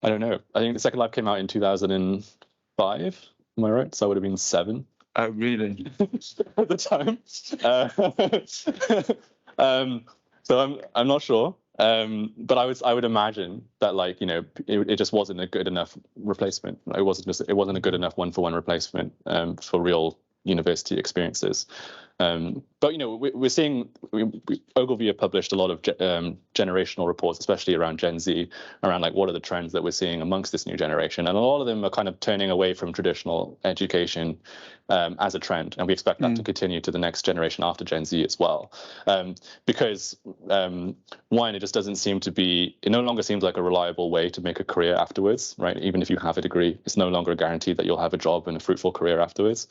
I don't know. I think the Second Life came out in 2005. Am I right? So I would have been 7. Oh, really? At the time. So I'm not sure. But I would imagine that, like, you know, it just wasn't a good enough replacement. It wasn't a good enough one-for-one replacement for real university experiences. But, you know, we're seeing, Ogilvy have published a lot of generational reports, especially around Gen Z, around like what are the trends that we're seeing amongst this new generation. And a lot of them are kind of turning away from traditional education as a trend. And we expect that to continue to the next generation after Gen Z as well. Because one, it just doesn't seem to be, it no longer seems like a reliable way to make a career afterwards, right? Even if you have a degree, it's no longer a guarantee that you'll have a job and a fruitful career afterwards.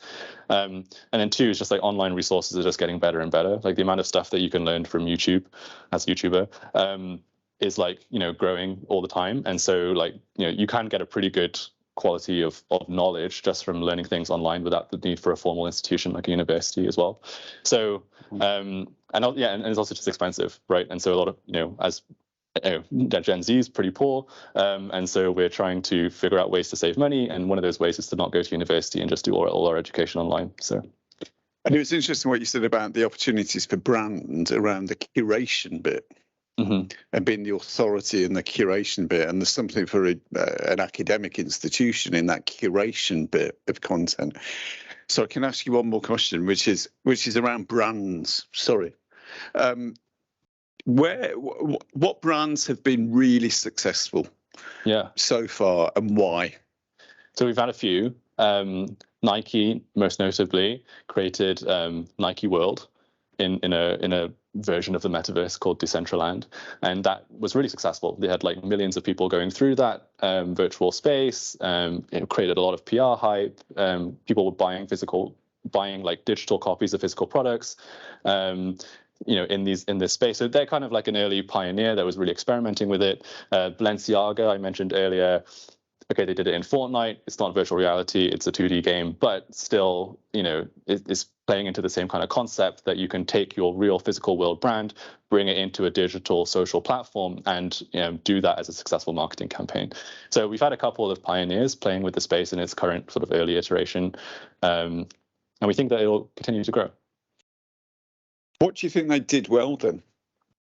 And then 2, it's just like online resources are just getting better and better. Like the amount of stuff that you can learn from YouTube as a YouTuber is like, you know, growing all the time. And so, like, you know, you can get a pretty good quality of knowledge just from learning things online without the need for a formal institution like a university as well. So and it's also just expensive, right? And so a lot of, you know, as Gen Z is pretty poor, and so we're trying to figure out ways to save money, and one of those ways is to not go to university and just do all our education online. So. And it was interesting what you said about the opportunities for brand around the curation bit, and being the authority in the curation bit. And there's something for an academic institution in that curation bit of content. So I can ask you one more question, which is around brands. Sorry. What brands have been really successful so far, and why? So we've had a few. Nike, most notably, created Nike World in a version of the metaverse called Decentraland, and that was really successful. They had like millions of people going through that virtual space. It created a lot of PR hype. People were buying like digital copies of physical products. You know, in this space. So they're kind of like an early pioneer that was really experimenting with it. Balenciaga, I mentioned earlier. Okay, they did it in Fortnite. It's not virtual reality. It's a 2D game, but still, you know, it's playing into the same kind of concept that you can take your real physical world brand, bring it into a digital social platform, and, you know, do that as a successful marketing campaign. So we've had a couple of pioneers playing with the space in its current sort of early iteration, and we think that it will continue to grow. What do you think they did well then?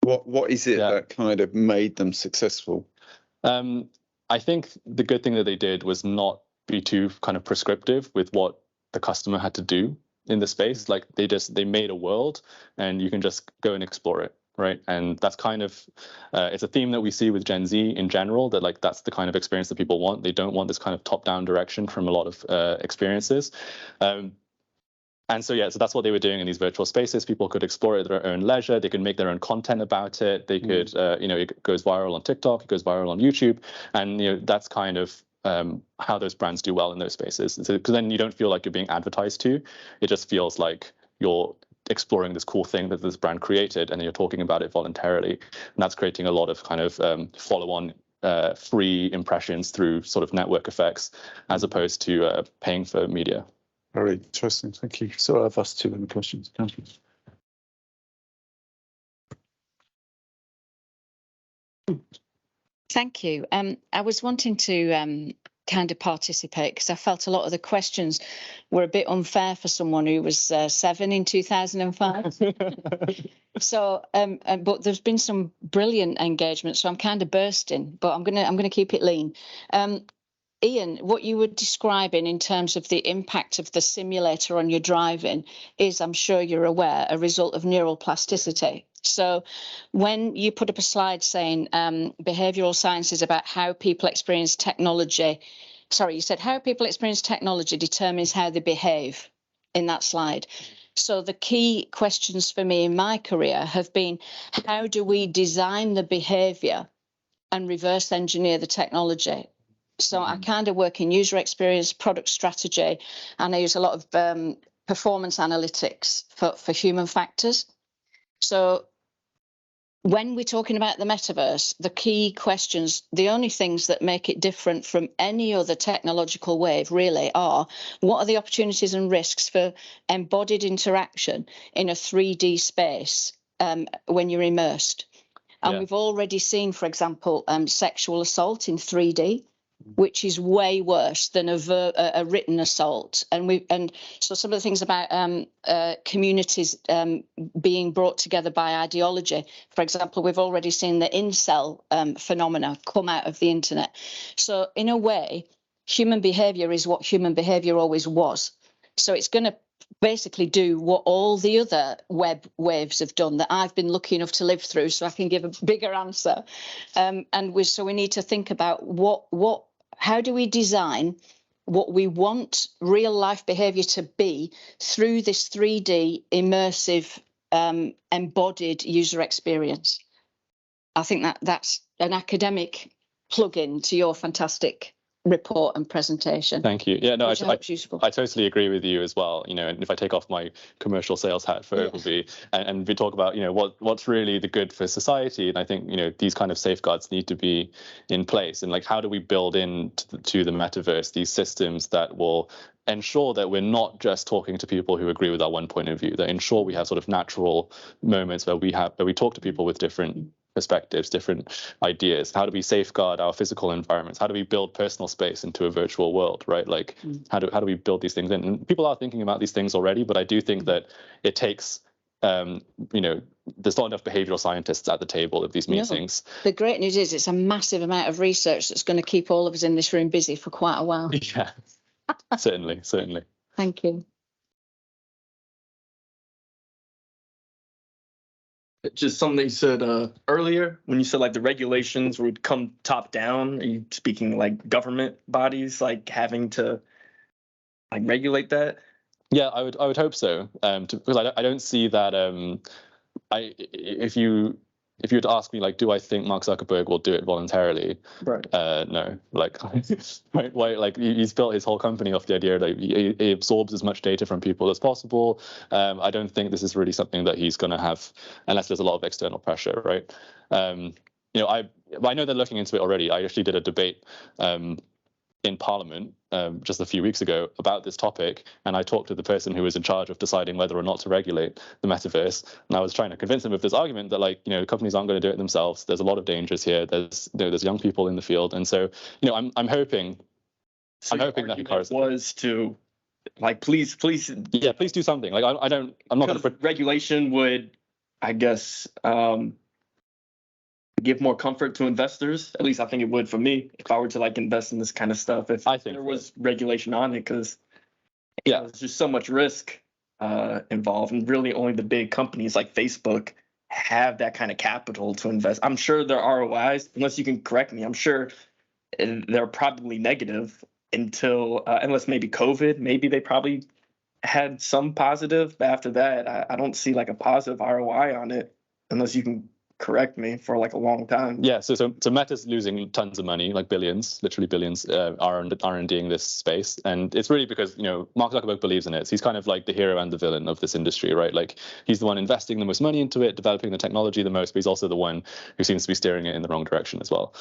What is it that kind of made them successful? I think the good thing that they did was not be too kind of prescriptive with what the customer had to do in the space. Like they made a world and you can just go and explore it, right? And that's kind of it's a theme that we see with Gen Z in general, that like that's the kind of experience that people want. They don't want this kind of top-down direction from a lot of experiences. And so, so that's what they were doing in these virtual spaces. People could explore it at their own leisure. They could make their own content about it. They could, you know, it goes viral on TikTok, it goes viral on YouTube. And, you know, that's kind of how those brands do well in those spaces. Because then you don't feel like you're being advertised to. It just feels like you're exploring this cool thing that this brand created, and you're talking about it voluntarily. And that's creating a lot of kind of follow-on free impressions through sort of network effects, as opposed to paying for media. Very interesting. Thank you. So I've asked too many questions. Thank you. Thank you. I was wanting to kind of participate because I felt a lot of the questions were a bit unfair for someone who was 7 in 2005. So, but there's been some brilliant engagement, so I'm kind of bursting. But I'm gonna keep it lean. Ian, what you were describing in terms of the impact of the simulator on your driving is, I'm sure you're aware, a result of neural plasticity. So when you put up a slide saying behavioural science is about how people experience technology, sorry, you said how people experience technology determines how they behave in that slide. So the key questions for me in my career have been, how do we design the behaviour and reverse engineer the technology? So I kind of work in user experience, product strategy, and I use a lot of performance analytics for human factors. So when we're talking about the metaverse, the key questions, the only things that make it different from any other technological wave really are, what are the opportunities and risks for embodied interaction in a 3D space when you're immersed? And we've already seen, for example, sexual assault in 3D, which is way worse than a written assault. And so some of the things about communities being brought together by ideology, for example, we've already seen the incel phenomena come out of the internet. So in a way, human behavior is what human behavior always was. So it's going to basically do what all the other web waves have done that I've been lucky enough to live through, so I can give a bigger answer. So we need to think about how do we design what we want real life behavior to be through this 3D immersive embodied user experience. I think that's an academic plug-in to your fantastic report and presentation. Thank you. Yeah, no, I totally agree with you as well. You know, and if I take off my commercial sales hat for Ogilvy, and we talk about, you know, what's really the good for society, and I think, you know, these kind of safeguards need to be in place. And like, how do we build into the metaverse these systems that will ensure that we're not just talking to people who agree with our one point of view, that ensure we have sort of natural moments where we talk to people with different perspectives, different ideas. How do we safeguard our physical environments? How do we build personal space into a virtual world, right? Like, how do we build these things in? And people are thinking about these things already, but I do think that it takes, you know, there's not enough behavioral scientists at the table of these meetings. No. The great news is it's a massive amount of research that's going to keep all of us in this room busy for quite a while. Yeah, certainly. Thank you. Just something you said earlier when you said like the regulations would come top down. Are you speaking like government bodies like having to like regulate that? Yeah, I would hope so. Because I don't see that. If you were to ask me, like, do I think Mark Zuckerberg will do it voluntarily? Right. No. Like, right, like he's built his whole company off the idea that he absorbs as much data from people as possible. I don't think this is really something that he's going to have unless there's a lot of external pressure, right? You know, I know they're looking into it already. I actually did a debate in Parliament just a few weeks ago about this topic, and I talked to the person who was in charge of deciding whether or not to regulate the metaverse, and I was trying to convince him of this argument that, like, you know, companies aren't going to do it themselves. There's a lot of dangers here. There's young people in the field, and so, you know, I'm hoping that encourages was to, like, please do something. Like, I'm not going to. Regulation would, I guess, give more comfort to investors. At least I think it would for me if I were to like invest in this kind of stuff. If there was regulation on it, because there's just so much risk involved, and really only the big companies like Facebook have that kind of capital to invest. I'm sure their ROIs, unless you can correct me, I'm sure they're probably negative until unless maybe COVID. Maybe they probably had some positive, but after that, I don't see like a positive ROI on it unless you can correct me, for like a long time. Yeah, so Meta's losing tons of money, like billions, literally billions, R&Ding this space, and it's really because, you know, Mark Zuckerberg believes in it. So he's kind of like the hero and the villain of this industry, right? Like, he's the one investing the most money into it, developing the technology the most, but he's also the one who seems to be steering it in the wrong direction as well.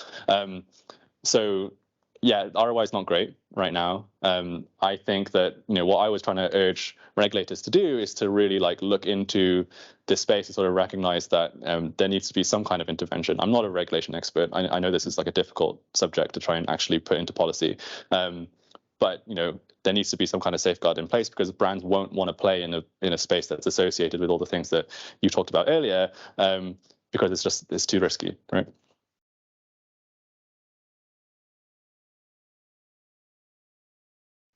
So yeah, ROI is not great right now. I think that, you know, what I was trying to urge regulators to do is to really like look into this space and sort of recognize that there needs to be some kind of intervention. I'm not a regulation expert. I know this is like a difficult subject to try and actually put into policy. But, you know, there needs to be some kind of safeguard in place, because brands won't want to play in a space that's associated with all the things that you talked about earlier, because it's too risky, right?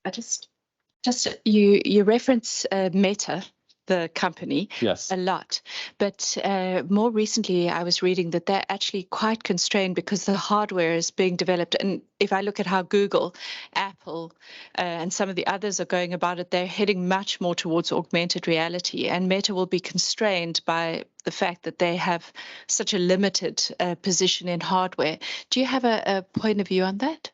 I just you reference Meta, the company, Yes. a lot, but more recently I was reading that they're actually quite constrained because the hardware is being developed. And if I look at how Google, Apple, and some of the others are going about it, they're heading much more towards augmented reality, and Meta will be constrained by the fact that they have such a limited position in hardware. Do you have a point of view on that?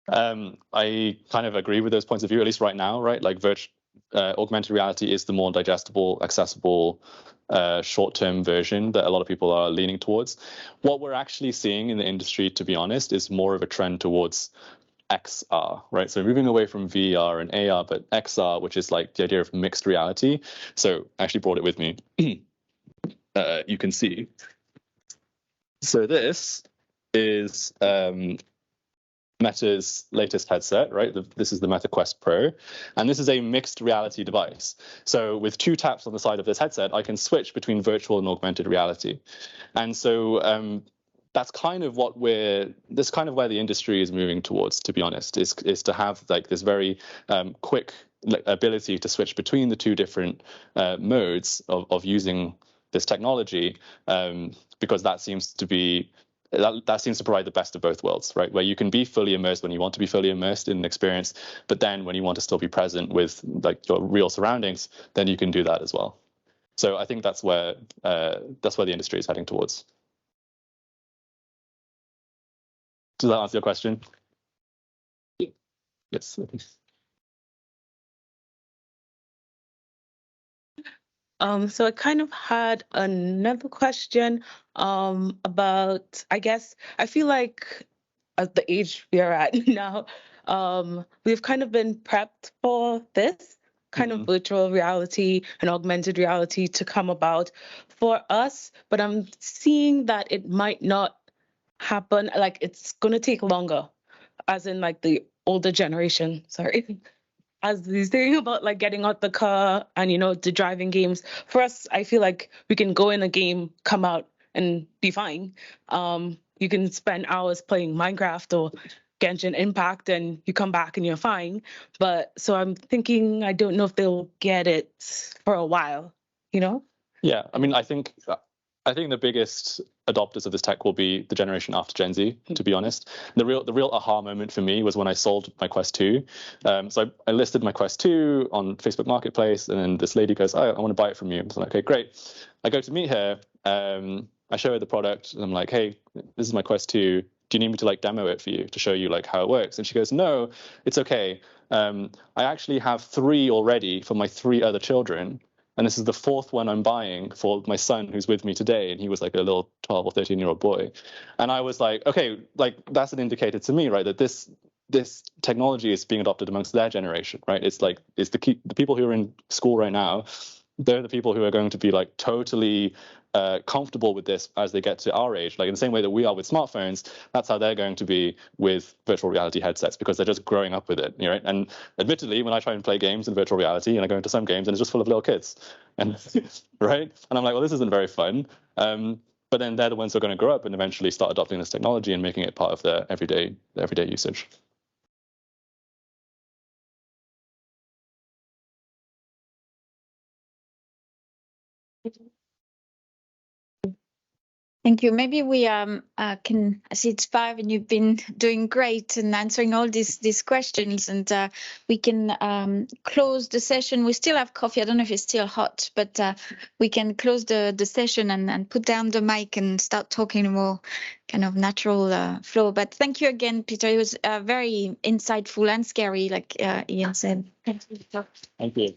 I kind of agree with those points of view, at least right now, right? Like augmented reality is the more digestible, accessible, short-term version that a lot of people are leaning towards. What we're actually seeing in the industry, to be honest, is more of a trend towards XR, right? So moving away from VR and AR, but XR, which is like the idea of mixed reality. So I actually brought it with me. You can see. So this is Meta's latest headset, right? This is the Meta Quest Pro, and this is a mixed reality device. So with 2 taps on the side of this headset, I can switch between virtual and augmented reality. And so that's kind of where the industry is moving towards, to be honest, is to have like this very quick ability to switch between the 2 different modes of using this technology, because that seems to be that seems to provide the best of both worlds, right? Where you can be fully immersed when you want to be fully immersed in an experience, but then when you want to still be present with like your real surroundings, then you can do that as well. So I think that's where the industry is heading towards. Does that answer your question? Yes. So I kind of had another question about, I guess, I feel like at the age we are at now, we've kind of been prepped for this kind of virtual reality and augmented reality to come about for us, but I'm seeing that it might not happen, like it's going to take longer, as in like the older generation, sorry. As these thing about like getting out the car and, you know, the driving games. For us, I feel like we can go in a game, come out and be fine. You can spend hours playing Minecraft or Genshin Impact and you come back and you're fine. But so I'm thinking, I don't know if they'll get it for a while, you know? Yeah, I mean, I think the biggest adopters of this tech will be the generation after Gen Z, to be honest. The real aha moment for me was when I sold my Quest 2. So I listed my Quest 2 on Facebook Marketplace, and then this lady goes, "Oh, I want to buy it from you." So I'm like, "Okay, great." I go to meet her. I show her the product, and I'm like, "Hey, this is my Quest 2. Do you need me to like demo it for you to show you like how it works?" And she goes, "No, it's okay. I actually have 3 already for my 3 other children. And this is the 4th one I'm buying for my son who's with me today." And he was like a little 12 or 13-year-old boy. And I was like, okay, like that's an indicator to me, right, that this technology is being adopted amongst their generation, right? It's like the people who are in school right now, they're the people who are going to be like totally comfortable with this as they get to our age. Like in the same way that we are with smartphones, that's how they're going to be with virtual reality headsets, because they're just growing up with it, right? And admittedly, when I try and play games in virtual reality, and I go into some games and it's just full of little kids, and right? And I'm like, well, this isn't very fun. But then they're the ones who are going to grow up and eventually start adopting this technology and making it part of their everyday usage. Thank you. Maybe we can, I see it's 5 and you've been doing great and answering all these questions, and we can close the session. We still have coffee. I don't know if it's still hot, but we can close the session and put down the mic and start talking a more kind of natural flow. But thank you again, Peter. It was very insightful and scary, like Ian said. Thank you.